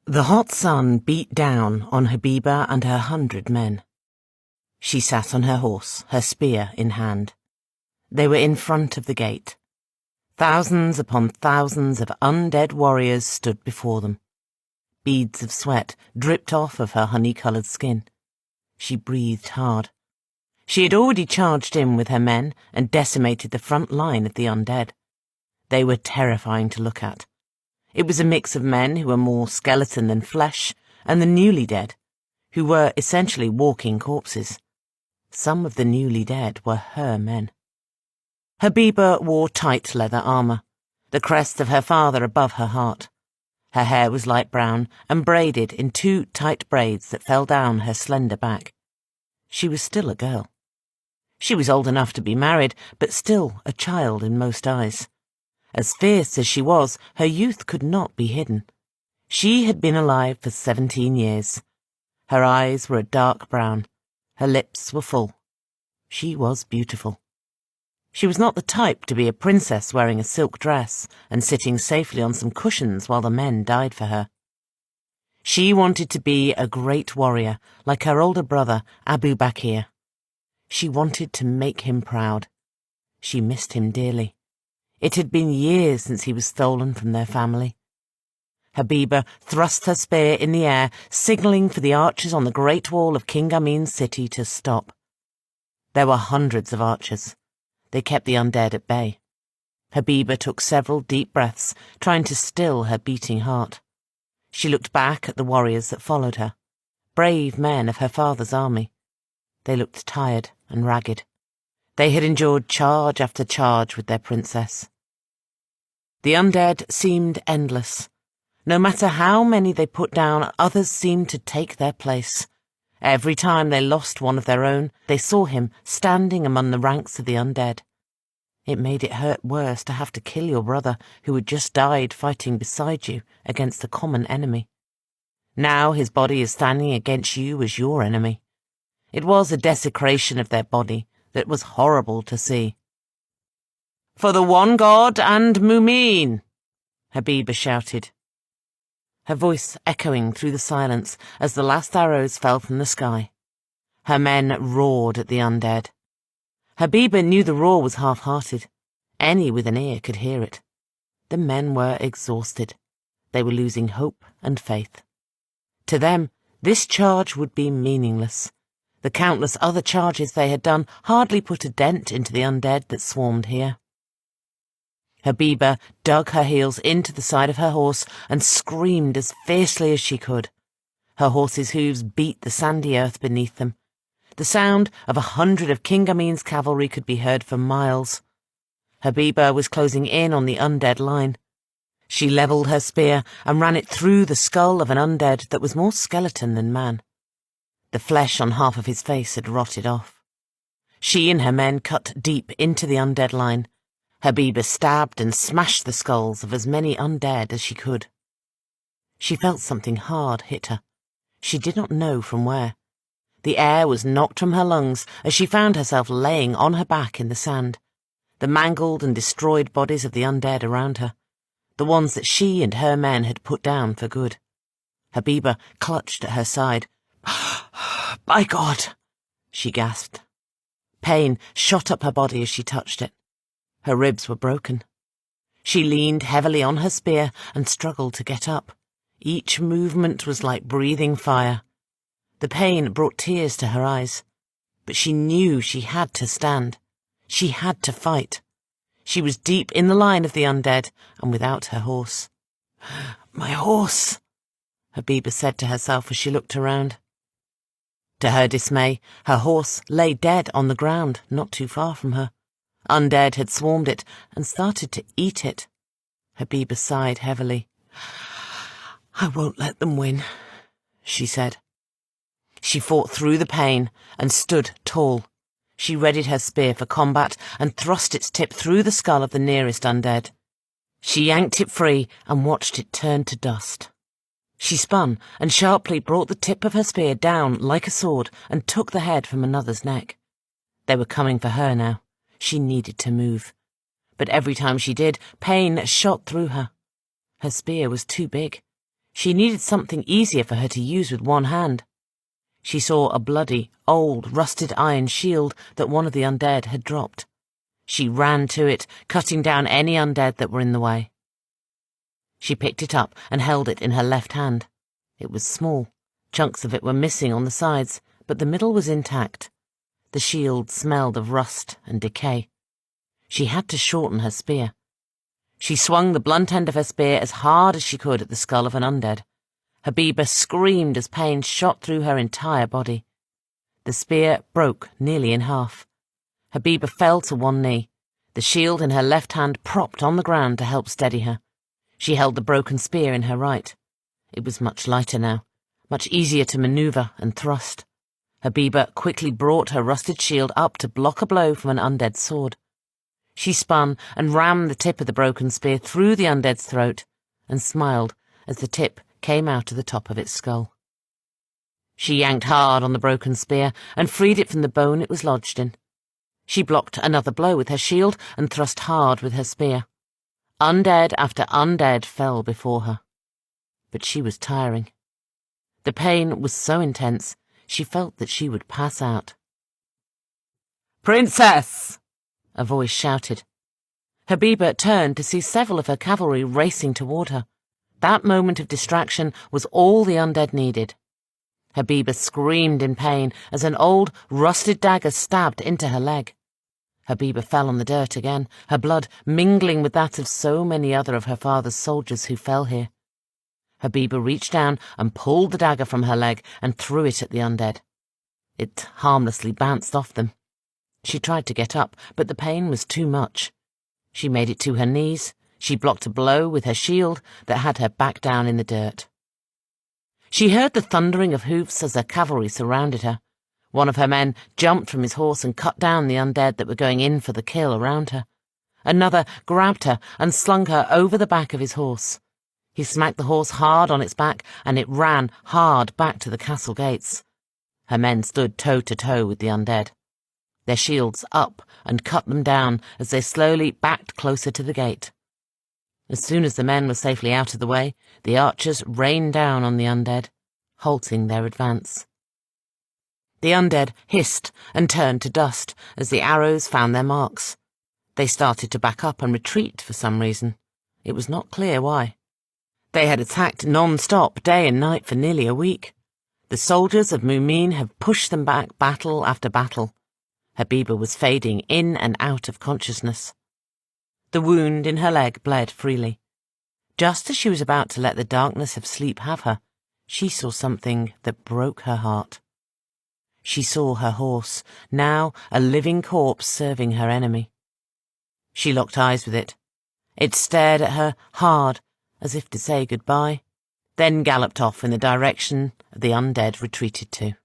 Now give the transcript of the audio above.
The hot sun beat down on Habiba and her 100 men. She sat on her horse, her spear in hand. They were in front of the gate. Thousands upon thousands of undead warriors stood before them. Beads of sweat dripped off of her honey-coloured skin. She breathed hard. She had already charged in with her men and decimated the front line of the undead. They were terrifying to look at. It was a mix of men who were more skeleton than flesh, and the newly dead, who were essentially walking corpses. Some of the newly dead were her men. Habiba wore tight leather armour, the crest of her father above her heart. Her hair was light brown and braided in 2 tight braids that fell down her slender back. She was still a girl. She was old enough to be married, but still a child in most eyes. As fierce as she was, her youth could not be hidden. She had been alive for 17 years. Her eyes were a dark brown. Her lips were full. She was beautiful. She was not the type to be a princess wearing a silk dress and sitting safely on some cushions while the men died for her. She wanted to be a great warrior, like her older brother, Abu Bakr. She wanted to make him proud. She missed him dearly. It had been years since he was stolen from their family. Habiba thrust her spear in the air, signalling for the archers on the great wall of King Amin's city to stop. There were hundreds of archers. They kept the undead at bay. Habiba took several deep breaths, trying to still her beating heart. She looked back at the warriors that followed her, brave men of her father's army. They looked tired and ragged. They had endured charge after charge with their princess. The undead seemed endless. No matter how many they put down, others seemed to take their place. Every time they lost one of their own, they saw him standing among the ranks of the undead. It made it hurt worse to have to kill your brother who had just died fighting beside you against a common enemy. Now his body is standing against you as your enemy. It was a desecration of their body that was horrible to see. "For the one God and Mumin!" Habiba shouted, her voice echoing through the silence as the last arrows fell from the sky. Her men roared at the undead. Habiba knew the roar was half-hearted. Any with an ear could hear it. The men were exhausted. They were losing hope and faith. To them, this charge would be meaningless. The countless other charges they had done hardly put a dent into the undead that swarmed here. Habiba dug her heels into the side of her horse and screamed as fiercely as she could. Her horse's hooves beat the sandy earth beneath them. The sound of 100 of King Amin's cavalry could be heard for miles. Habiba was closing in on the undead line. She levelled her spear and ran it through the skull of an undead that was more skeleton than man. The flesh on half of his face had rotted off. She and her men cut deep into the undead line. Habiba stabbed and smashed the skulls of as many undead as she could. She felt something hard hit her. She did not know from where. The air was knocked from her lungs as she found herself laying on her back in the sand, the mangled and destroyed bodies of the undead around her, the ones that she and her men had put down for good. Habiba clutched at her side. "By God!" she gasped. Pain shot up her body as she touched it. Her ribs were broken. She leaned heavily on her spear and struggled to get up. Each movement was like breathing fire. The pain brought tears to her eyes. But she knew she had to stand. She had to fight. She was deep in the line of the undead and without her horse. "My horse," Habiba said to herself as she looked around. To her dismay, her horse lay dead on the ground not too far from her. Undead had swarmed it and started to eat it. Habiba sighed heavily. "I won't let them win," she said. She fought through the pain and stood tall. She readied her spear for combat and thrust its tip through the skull of the nearest undead. She yanked it free and watched it turn to dust. She spun and sharply brought the tip of her spear down like a sword and took the head from another's neck. They were coming for her now. She needed to move. But every time she did, pain shot through her. Her spear was too big. She needed something easier for her to use with one hand. She saw a bloody, old, rusted iron shield that one of the undead had dropped. She ran to it, cutting down any undead that were in the way. She picked it up and held it in her left hand. It was small. Chunks of it were missing on the sides, but the middle was intact. The shield smelled of rust and decay. She had to shorten her spear. She swung the blunt end of her spear as hard as she could at the skull of an undead. Habiba screamed as pain shot through her entire body. The spear broke nearly in half. Habiba fell to one knee, the shield in her left hand propped on the ground to help steady her. She held the broken spear in her right. It was much lighter now, much easier to maneuver and thrust. Habiba quickly brought her rusted shield up to block a blow from an undead's sword. She spun and rammed the tip of the broken spear through the undead's throat and smiled as the tip came out of the top of its skull. She yanked hard on the broken spear and freed it from the bone it was lodged in. She blocked another blow with her shield and thrust hard with her spear. Undead after undead fell before her. But she was tiring. The pain was so intense, she felt that she would pass out. "Princess!" a voice shouted. Habiba turned to see several of her cavalry racing toward her. That moment of distraction was all the undead needed. Habiba screamed in pain as an old, rusted dagger stabbed into her leg. Habiba fell on the dirt again, her blood mingling with that of so many other of her father's soldiers who fell here. Habiba reached down and pulled the dagger from her leg and threw it at the undead. It harmlessly bounced off them. She tried to get up, but the pain was too much. She made it to her knees. She blocked a blow with her shield that had her back down in the dirt. She heard the thundering of hoofs as her cavalry surrounded her. One of her men jumped from his horse and cut down the undead that were going in for the kill around her. Another grabbed her and slung her over the back of his horse. He smacked the horse hard on its back, and it ran hard back to the castle gates. Her men stood toe-to-toe with the undead, their shields up, and cut them down as they slowly backed closer to the gate. As soon as the men were safely out of the way, the archers rained down on the undead, halting their advance. The undead hissed and turned to dust as the arrows found their marks. They started to back up and retreat for some reason. It was not clear why. They had attacked non-stop, day and night, for nearly a week. The soldiers of Mumin had pushed them back battle after battle. Habiba was fading in and out of consciousness. The wound in her leg bled freely. Just as she was about to let the darkness of sleep have her, she saw something that broke her heart. She saw her horse, now a living corpse serving her enemy. She locked eyes with it. It stared at her hard, as if to say goodbye, then galloped off in the direction the undead retreated to.